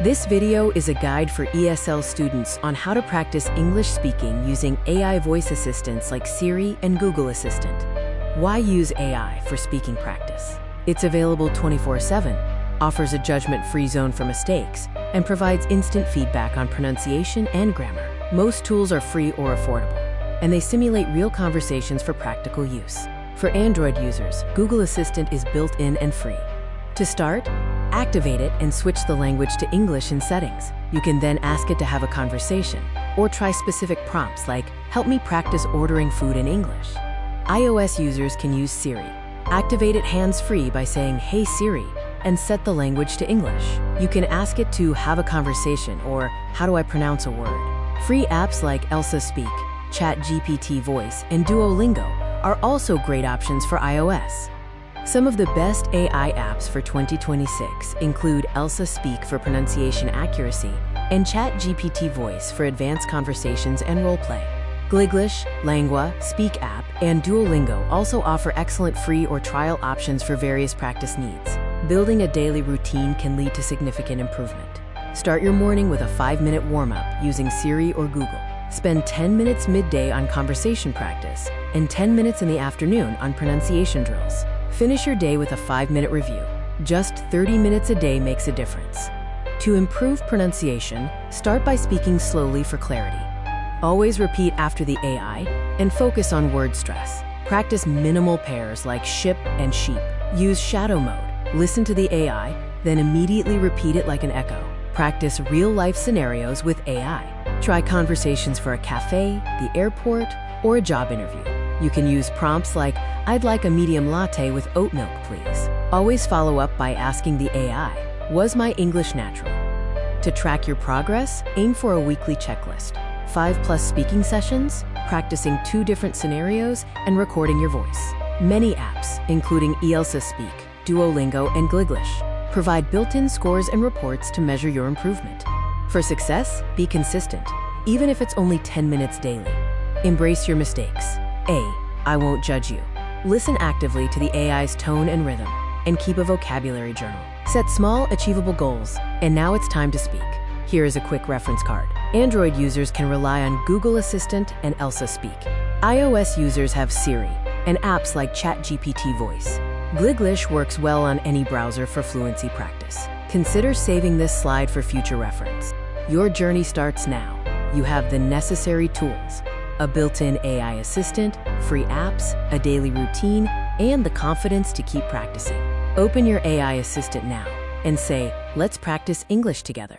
This video is a guide for ESL students on how to practice English speaking using AI voice assistants like Siri and Google Assistant. Why use AI for speaking practice? It's available 24/7, offers a judgment-free zone for mistakes, and provides instant feedback on pronunciation and grammar. Most tools are free or affordable, and they simulate real conversations for practical use. For Android users, Google Assistant is built-in and free. To start, activate it and switch the language to English in settings. You can then ask it to have a conversation, or try specific prompts like, "Help me practice ordering food in English." iOS users can use Siri. Activate it hands-free by saying, "Hey Siri," and set the language to English. You can ask it to have a conversation or, "How do I pronounce a word?" Free apps like Elsa Speak, ChatGPT Voice, and Duolingo are also great options for iOS. Some of the best AI apps for 2026 include Elsa Speak for pronunciation accuracy and ChatGPT Voice for advanced conversations and roleplay. Gliglish, Langua, Speak app, and Duolingo also offer excellent free or trial options for various practice needs. Building a daily routine can lead to significant improvement. Start your morning with a 5-minute warm-up using Siri or Google. Spend 10 minutes midday on conversation practice and 10 minutes in the afternoon on pronunciation drills. Finish your day with a 5-minute review. Just 30 minutes a day makes a difference. To improve pronunciation, start by speaking slowly for clarity. Always repeat after the AI and focus on word stress. Practice minimal pairs like ship and sheep. Use shadow mode. Listen to the AI, then immediately repeat it like an echo. Practice real-life scenarios with AI. Try conversations for a cafe, the airport, or a job interview. You can use prompts like, "I'd like a medium latte with oat milk, please." Always follow up by asking the AI, "Was my English natural?" To track your progress, aim for a weekly checklist. 5+ speaking sessions, practicing 2 different scenarios, and recording your voice. Many apps, including Elsa Speak, Duolingo, and Gliglish, provide built-in scores and reports to measure your improvement. For success, be consistent, even if it's only 10 minutes daily. Embrace your mistakes. I won't judge you. Listen actively to the AI's tone and rhythm, and keep a vocabulary journal. Set small, achievable goals, and now it's time to speak. Here is a quick reference card. Android users can rely on Google Assistant and Elsa Speak. iOS users have Siri and apps like ChatGPT Voice. Gliglish works well on any browser for fluency practice. Consider saving this slide for future reference. Your journey starts now. You have the necessary tools: a built-in AI assistant, free apps, a daily routine, and the confidence to keep practicing. Open your AI assistant now and say, "Let's practice English together."